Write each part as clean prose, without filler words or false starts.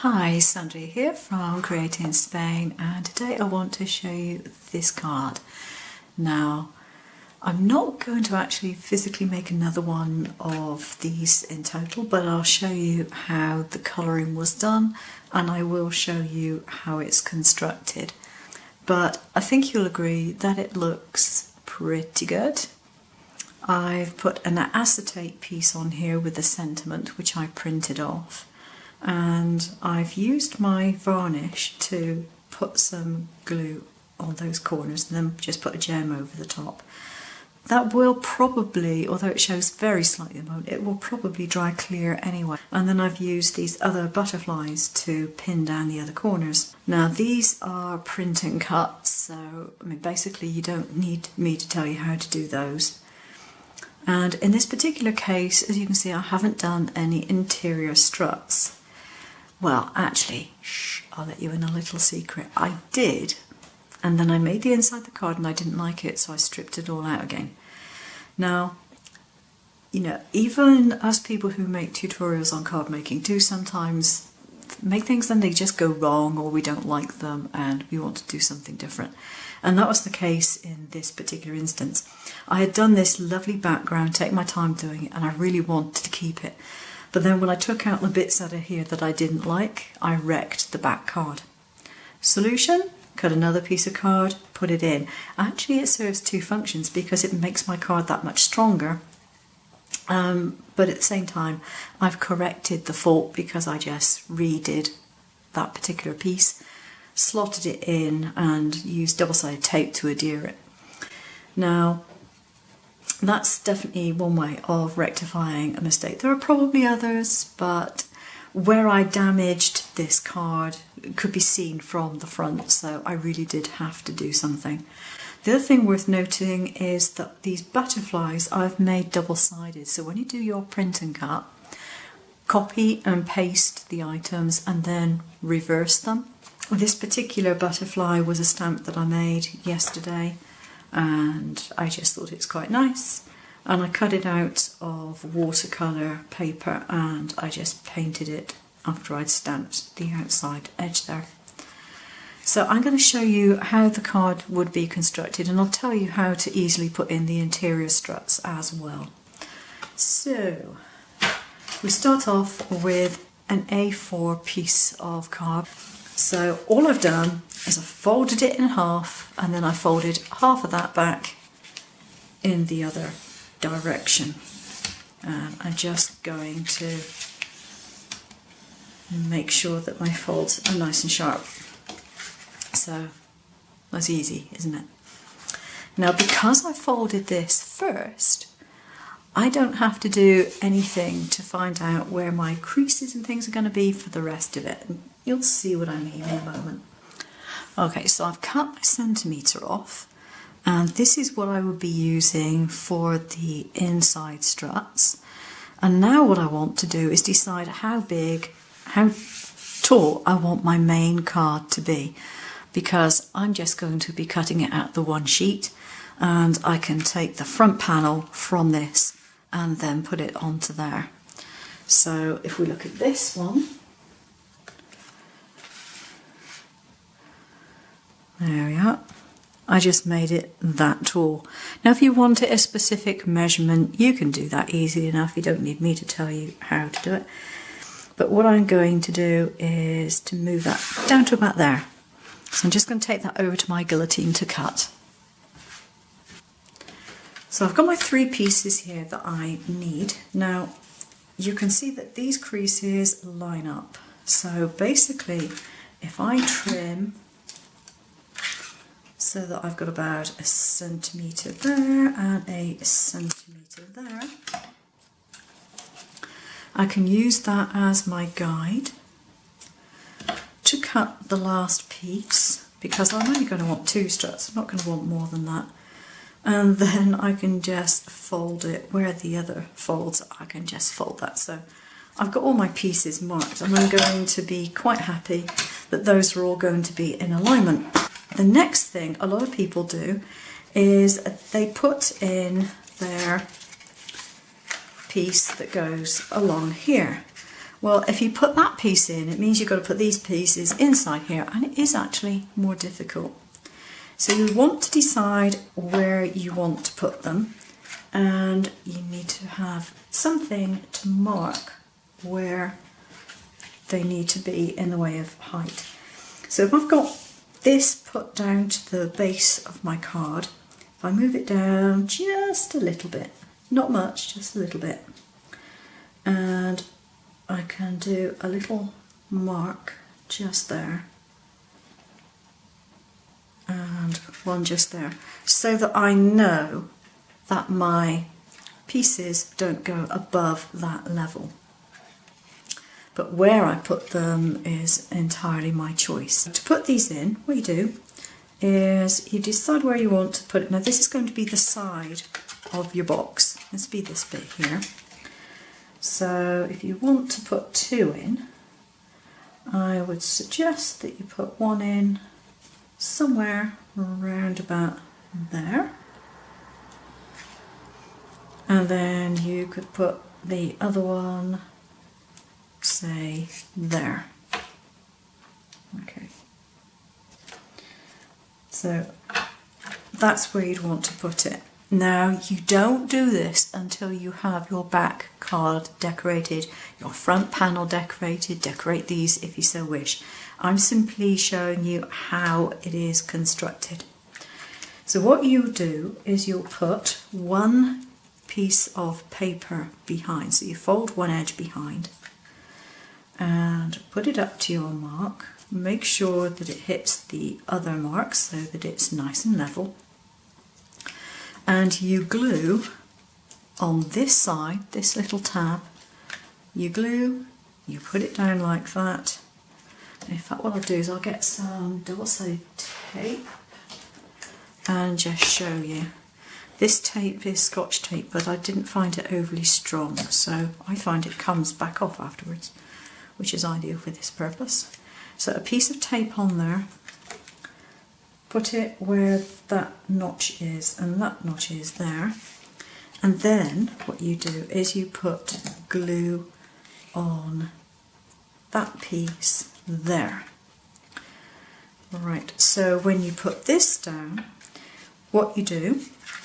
Hi, Sandra here from Creating Spain, and today I want to show you this card. Now, I'm not going to actually physically make another one of these in total, but I'll show you how the colouring was done and I will show you how it's constructed. But I think you'll agree that it looks pretty good. I've put an acetate piece on here with a sentiment which I printed off. And I've used my varnish to put some glue on those corners and then just put a gem over the top. That will probably, although it shows very slightly at the moment, it will probably dry clear anyway. And then I've used these other butterflies to pin down the other corners. Now these are print and cut, so basically you don't need me to tell you how to do those. And in this particular case, as you can see, I haven't done any interior struts. Well, actually, I'll let you in a little secret. I did, and then I made the inside the card and I didn't like it, so I stripped it all out again. Now, even us people who make tutorials on card making do sometimes make things and they just go wrong, or we don't like them and we want to do something different. And that was the case in this particular instance. I had done this lovely background, taken my time doing it, and I really wanted to keep it. But then when I took out the bits out of here that I didn't like, I wrecked the back card. Solution? Cut another piece of card, put it in. Actually, it serves two functions because it makes my card that much stronger. But at the same time, I've corrected the fault because I just redid that particular piece, slotted it in and used double-sided tape to adhere it. Now, that's definitely one way of rectifying a mistake. There are probably others, but where I damaged this card could be seen from the front, so I really did have to do something. The other thing worth noting is that these butterflies I've made double-sided, so when you do your print and cut, copy and paste the items and then reverse them. This particular butterfly was a stamp that I made yesterday, and I just thought it's quite nice, and I cut it out of watercolour paper and I just painted it after I'd stamped the outside edge there. So I'm going to show you how the card would be constructed, and I'll tell you how to easily put in the interior struts as well. So we start off with an A4 piece of card. So all I've done is I folded it in half, and then I folded half of that back in the other direction. I'm just going to make sure that my folds are nice and sharp. So that's easy, isn't it? Now, because I folded this first, I don't have to do anything to find out where my creases and things are going to be for the rest of it. You'll see what I mean in a moment. Okay, so I've cut my centimetre off, and this is what I would be using for the inside struts. And now what I want to do is decide how tall I want my main card to be, because I'm just going to be cutting it out the one sheet, and I can take the front panel from this and then put it onto there. So if we look at this one, there we are. I just made it that tall. Now if you want it a specific measurement, you can do that easily enough. You don't need me to tell you how to do it. But what I'm going to do is to move that down to about there. So I'm just going to take that over to my guillotine to cut. So I've got my three pieces here that I need. Now you can see that these creases line up. So basically, if I trim so that I've got about a centimetre there and a centimetre there, I can use that as my guide to cut the last piece, because I'm only going to want two struts, I'm not going to want more than that. And then I can just fold it where the other folds, I can just fold that. So I've got all my pieces marked, and I'm going to be quite happy that those are all going to be in alignment. The next thing a lot of people do is they put in their piece that goes along here. Well, if you put that piece in, it means you've got to put these pieces inside here, and it is actually more difficult. So you want to decide where you want to put them, and you need to have something to mark where they need to be in the way of height. So if I've got this put down to the base of my card, if I move it down just a little bit, not much, just a little bit, and I can do a little mark just there and one just there, so that I know that my pieces don't go above that level. But where I put them is entirely my choice. To put these in, what you do is you decide where you want to put it. Now this is going to be the side of your box. Let's be this bit here. So if you want to put 2 in, I would suggest that you put 1 in somewhere around about there. And then you could put the other one, say, there. Okay. So that's where you'd want to put it. Now, you don't do this until you have your back card decorated, your front panel decorated. Decorate these if you so wish. I'm simply showing you how it is constructed. So what you do is you'll put one piece of paper behind. So you fold one edge behind and put it up to your mark. Make sure that it hits the other mark so that it's nice and level. And you glue on this side, this little tab, you glue, you put it down like that. And in fact, what I'll do is I'll get some double-sided tape and just show you. This tape is Scotch tape, but I didn't find it overly strong, so I find it comes back off afterwards, which is ideal for this purpose. So a piece of tape on there, put it where that notch is, and that notch is there. And then what you do is you put glue on that piece there. Right, so when you put this down, what you do,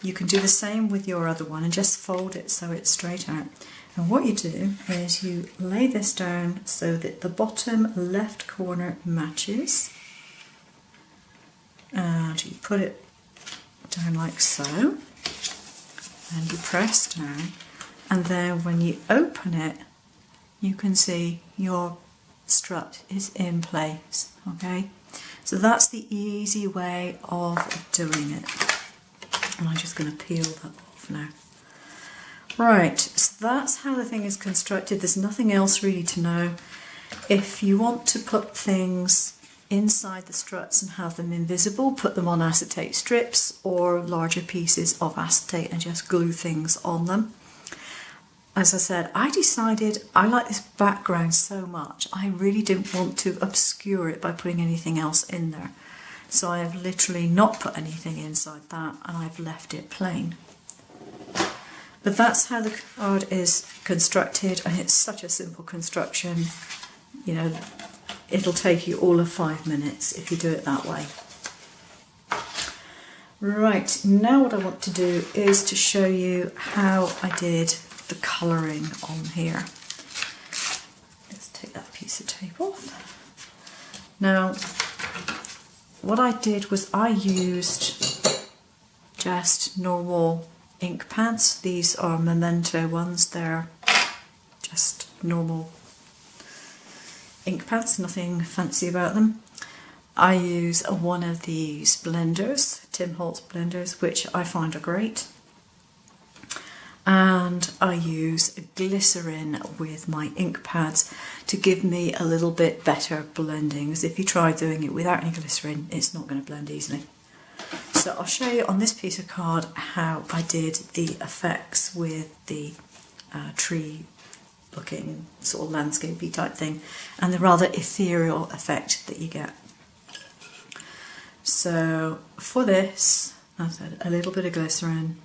you can do the same with your other one and just fold it so it's straight out. And what you do is you lay this down so that the bottom left corner matches. And you put it down like so. And you press down. And then when you open it, you can see your strut is in place. Okay? So that's the easy way of doing it. And I'm just going to peel that off now. Right, so that's how the thing is constructed. There's nothing else really to know. If you want to put things inside the struts and have them invisible, put them on acetate strips or larger pieces of acetate and just glue things on them. As I said, I decided I like this background so much, I really didn't want to obscure it by putting anything else in there. So I have literally not put anything inside that, and I've left it plain. But that's how the card is constructed, and it's such a simple construction. You know, it'll take you all of 5 minutes if you do it that way. Right, now what I want to do is to show you how I did the colouring on here. Let's take that piece of tape off. Now, what I did was I used just normal ink pads. These are Memento ones, they're just normal ink pads, nothing fancy about them. I use one of these blenders, Tim Holtz blenders, which I find are great. And I use glycerin with my ink pads to give me a little bit better blending, because if you try doing it without any glycerin, it's not going to blend easily. So I'll show you on this piece of card how I did the effects with the tree looking sort of landscapey type thing and the rather ethereal effect that you get. So for this, I said a little bit of glycerin,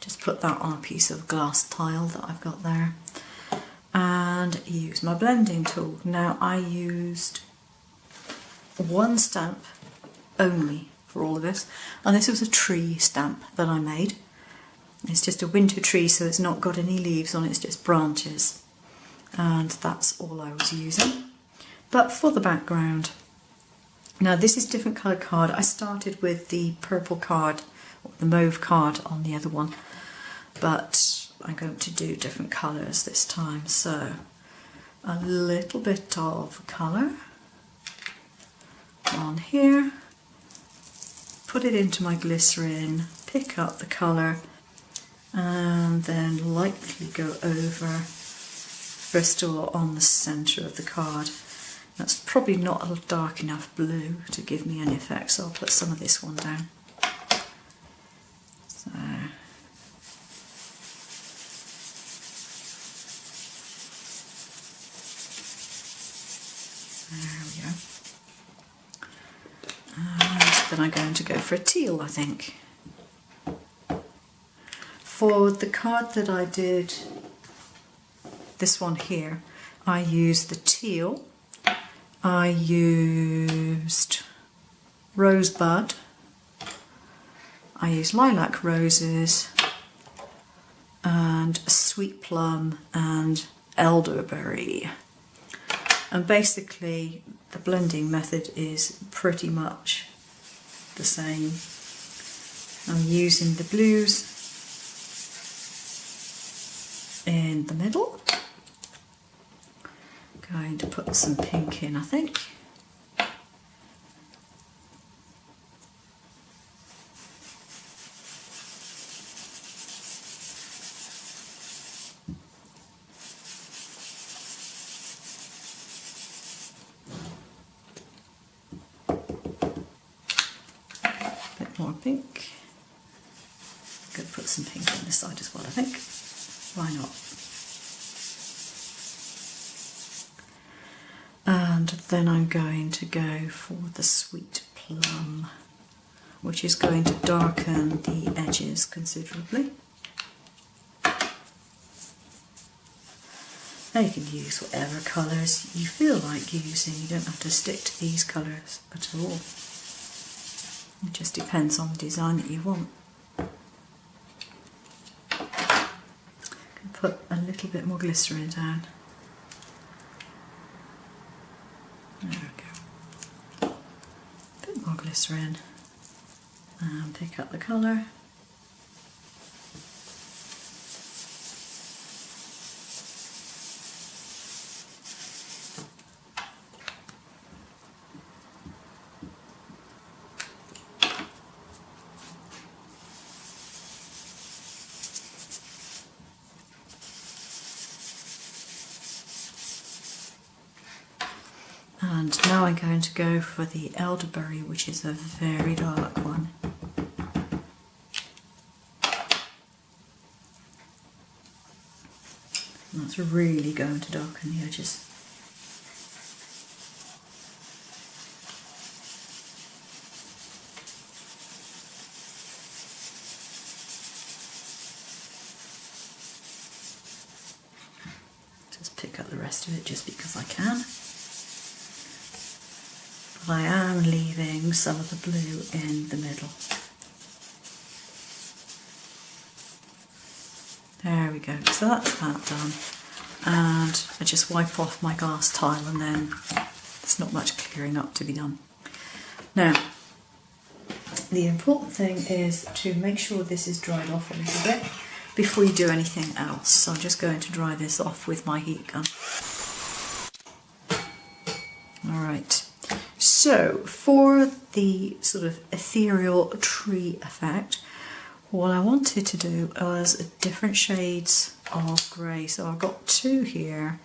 just put that on a piece of glass tile that I've got there, and use my blending tool. Now I used one stamp only for all of this, and this was a tree stamp that I made. It's just a winter tree, so it's not got any leaves on it, it's just branches, and that's all I was using. But for the background, now this is different colour card. I started with the purple card, or the mauve card on the other one, but I'm going to do different colours this time. So a little bit of colour on here, put it into my glycerin, pick up the colour, and then lightly go over, first of all on the centre of the card. That's probably not a dark enough blue to give me any effect, so I'll put some of this one down. So there we go. And then I'm going to go for a teal, I think. For the card that I did, this one here, I used the teal. I used rosebud, I used lilac roses, and sweet plum and elderberry. And basically the blending method is pretty much the same. I'm using the blues in the middle. Going to put some pink in, I think. A bit more pink. I'm going to put some pink on this side as well, I think. Why not? And then I'm going to go for the sweet plum, which is going to darken the edges considerably. Now you can use whatever colours you feel like using, you don't have to stick to these colours at all. It just depends on the design that you want. Put a little bit more glycerin down. There we go. A bit more glycerin and pick up the colour. And now I'm going to go for the elderberry, which is a very dark one. And that's really going to darken the edges. Just pick up the rest of it just because I can. I am leaving some of the blue in the middle. There we go, so that's that done. And I just wipe off my glass tile and then there's not much clearing up to be done. Now, the important thing is to make sure this is dried off a little bit before you do anything else. So I'm just going to dry this off with my heat gun. Alright. So, for the sort of ethereal tree effect, what I wanted to do was different shades of grey. So I've got two here.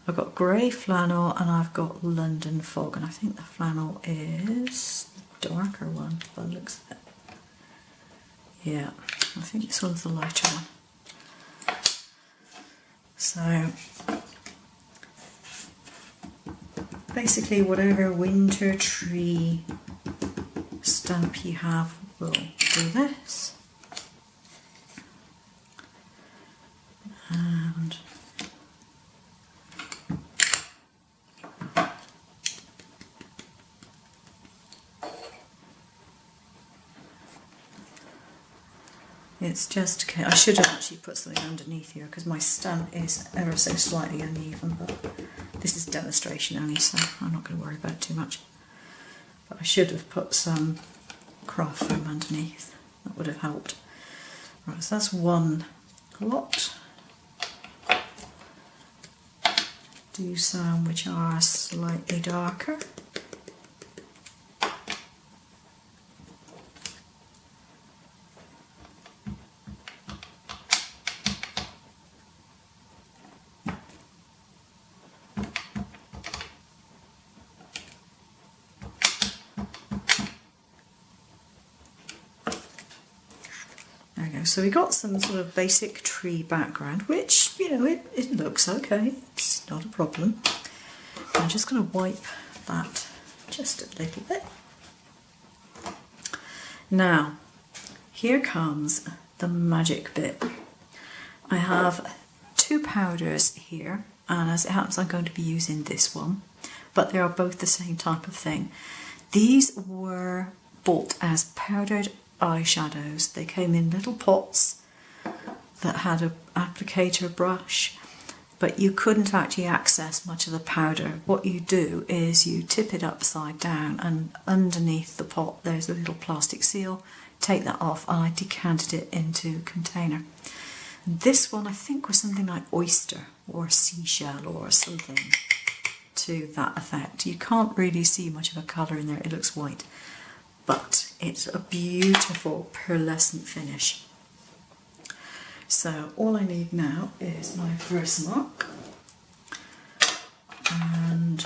I've got grey flannel and I've got London fog, and I think the flannel is the darker one by the looks of it. Yeah, I think this one's the lighter one. So basically whatever winter tree stamp you have will do this. And It's just okay. I should have actually put something underneath here because my stamp is ever so slightly uneven, but this is demonstration only, so I'm not going to worry about it too much. But I should have put some craft foam underneath. That would have helped. Right, so that's one lot. Do some which are slightly darker. There we go. So we got some sort of basic tree background, which, you know, it looks okay. It's not a problem. I'm just going to wipe that just a little bit. Now, here comes the magic bit. I have two powders here, and as it happens I'm going to be using this one, but they are both the same type of thing. These were bought as powdered eyeshadows. They came in little pots that had an applicator brush, but you couldn't actually access much of the powder. What you do is you tip it upside down, and underneath the pot there's a little plastic seal. Take that off, and I decanted it into a container. And this one I think was something like oyster or seashell or something to that effect. You can't really see much of a colour in there, it looks white, but it's a beautiful pearlescent finish. So all I need now is my Versamark, and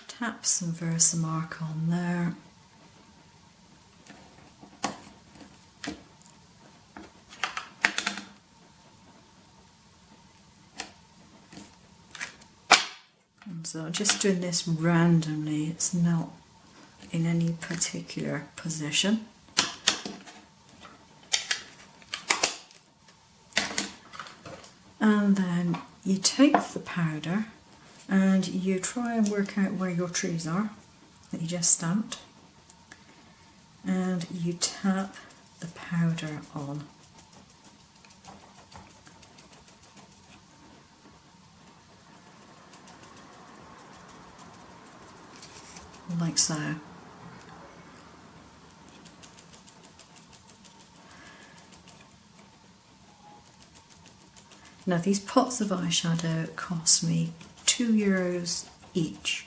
tap some Versamark on there. And so I'm just doing this randomly, it's not in any particular position. And then you take the powder and you try and work out where your trees are that you just stamped, and you tap the powder on. Like so. Now these pots of eyeshadow cost me €2 each,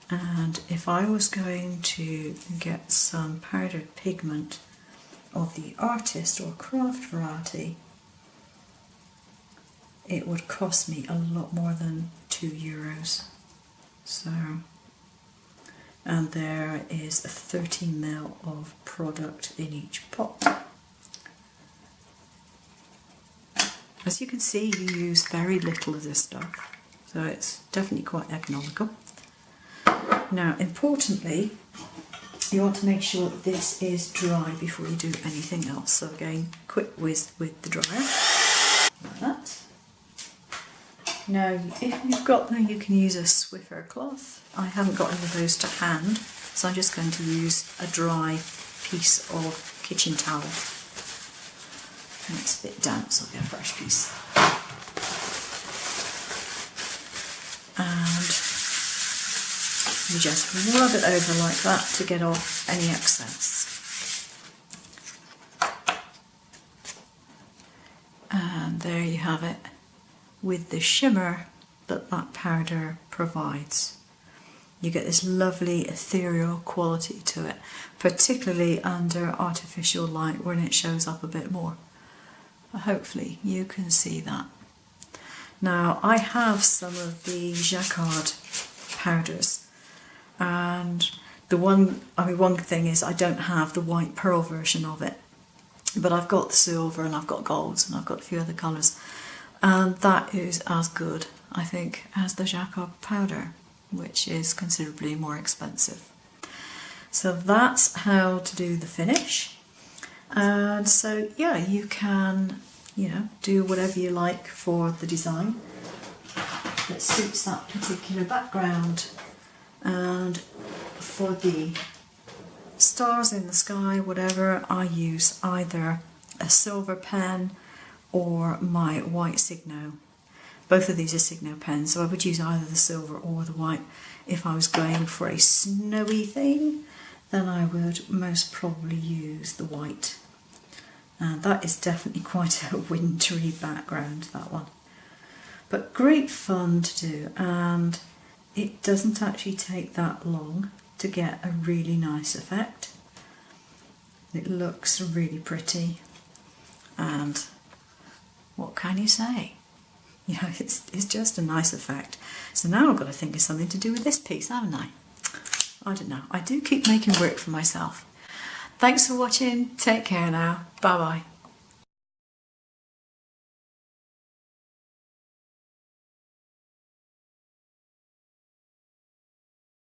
and if I was going to get some powdered pigment of the artist or craft variety, it would cost me a lot more than €2. So, and there is 30 ml of product in each pot. As you can see, you use very little of this stuff, so it's definitely quite economical. Now, importantly, you want to make sure that this is dry before you do anything else. So again, quick whiz with the dryer, like that. Now, if you've got them, you can use a Swiffer cloth. I haven't got any of those to hand, so I'm just going to use a dry piece of kitchen towel. And it's a bit damp, so I'll get a fresh piece. And you just rub it over like that to get off any excess. And there you have it, with the shimmer that that powder provides. You get this lovely ethereal quality to it, particularly under artificial light when it shows up a bit more. Hopefully you can see that. Now I have some of the Jacquard powders, and one thing is I don't have the white pearl version of it, but I've got the silver and I've got golds and I've got a few other colours, and that is as good, I think, as the Jacquard powder, which is considerably more expensive. So that's how to do the finish. And so yeah, you can, do whatever you like for the design that suits that particular background. And for the stars in the sky, whatever, I use either a silver pen or my white Signo. Both of these are Signo pens, so I would use either the silver or the white. If I was going for a snowy thing, then I would most probably use the white. And that is definitely quite a wintry background, that one. But great fun to do, and it doesn't actually take that long to get a really nice effect. It looks really pretty, and what can you say? You know, it's just a nice effect. So now I've got to think of something to do with this piece, haven't I? I don't know. I do keep making work for myself. Thanks for watching. Take care now. Bye bye.